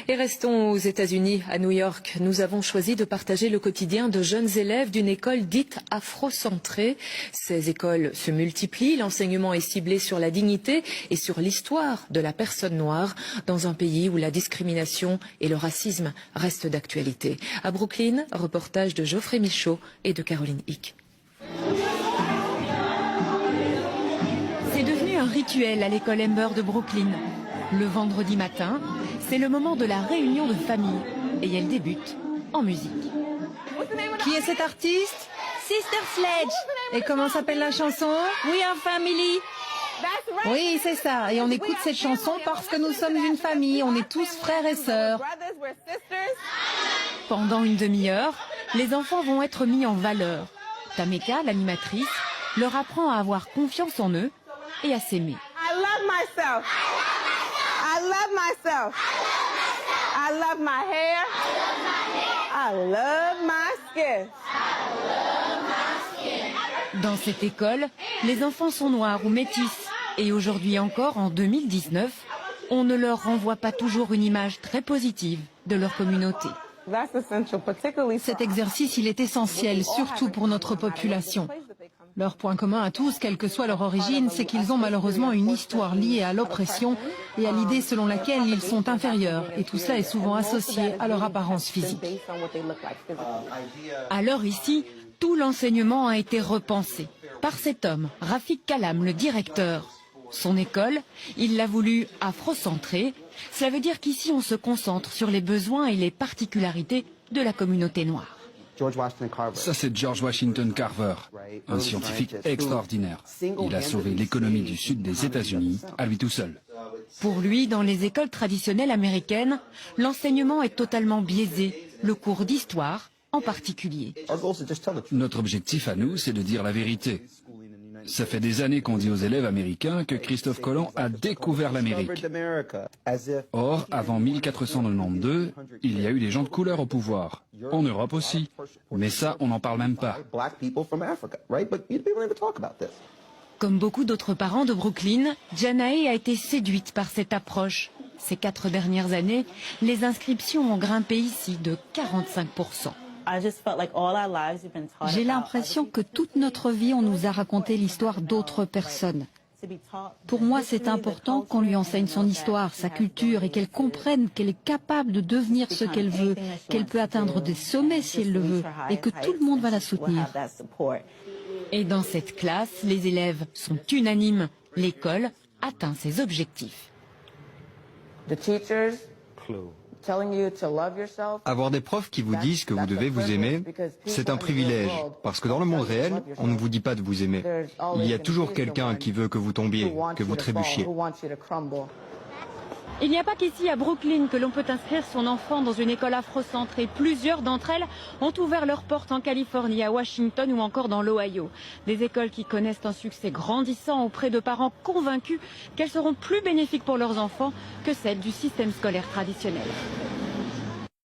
Et restons aux États-Unis, à New York. Nous avons choisi de partager le quotidien de jeunes élèves d'une école dite afrocentrée. Ces écoles se multiplient, l'enseignement est ciblé sur la dignité et sur l'histoire de la personne noire dans un pays où la discrimination et le racisme restent d'actualité. À Brooklyn, reportage de Geoffrey Michaud et de Caroline Hick. C'est devenu un rituel à l'école Ember de Brooklyn. Le vendredi matin, c'est le moment de la réunion de famille et elle débute en musique. Qui est cet artiste? Sister Sledge. Et comment s'appelle la chanson? We Are Family. Oui, c'est ça. Et on écoute cette chanson parce que nous sommes une famille. On est tous frères et sœurs. Pendant une demi-heure, les enfants vont être mis en valeur. Tameka, l'animatrice, leur apprend à avoir confiance en eux et à s'aimer. I love myself. I love myself. I love my hair. I love my skin. Dans cette école, les enfants sont noirs ou métis. Et aujourd'hui encore, en 2019, on ne leur renvoie pas toujours une image très positive de leur communauté. Cet exercice, il est essentiel, surtout pour notre population. Leur point commun à tous, quelle que soit leur origine, c'est qu'ils ont malheureusement une histoire liée à l'oppression et à l'idée selon laquelle ils sont inférieurs. Et tout cela est souvent associé à leur apparence physique. Alors ici, tout l'enseignement a été repensé par cet homme, Rafik Kalam, le directeur. Son école, il l'a voulu afrocentrée. Cela veut dire qu'ici, on se concentre sur les besoins et les particularités de la communauté noire. Ça, c'est George Washington Carver, un scientifique extraordinaire. Il a sauvé l'économie du sud des États-Unis à lui tout seul. Pour lui, dans les écoles traditionnelles américaines, l'enseignement est totalement biaisé, le cours d'histoire en particulier. Notre objectif à nous, c'est de dire la vérité. Ça fait des années qu'on dit aux élèves américains que Christophe Colomb a découvert l'Amérique. Or, avant 1492, il y a eu des gens de couleur au pouvoir. En Europe aussi. Mais ça, on n'en parle même pas. Comme beaucoup d'autres parents de Brooklyn, Janae a été séduite par cette approche. Ces 4 dernières années, les inscriptions ont grimpé ici de 45%. J'ai l'impression que toute notre vie, on nous a raconté l'histoire d'autres personnes. Pour moi, c'est important qu'on lui enseigne son histoire, sa culture et qu'elle comprenne qu'elle est capable de devenir ce qu'elle veut, qu'elle peut atteindre des sommets si elle le veut et que tout le monde va la soutenir. Et dans cette classe, les élèves sont unanimes. L'école atteint ses objectifs. Avoir des profs qui vous disent que vous devez vous aimer, c'est un privilège, parce que dans le monde réel, on ne vous dit pas de vous aimer. Il y a toujours quelqu'un qui veut que vous tombiez, que vous trébuchiez. Il n'y a pas qu'ici à Brooklyn que l'on peut inscrire son enfant dans une école afrocentrée. Plusieurs d'entre elles ont ouvert leurs portes en Californie, à Washington ou encore dans l'Ohio. Des écoles qui connaissent un succès grandissant auprès de parents convaincus qu'elles seront plus bénéfiques pour leurs enfants que celles du système scolaire traditionnel.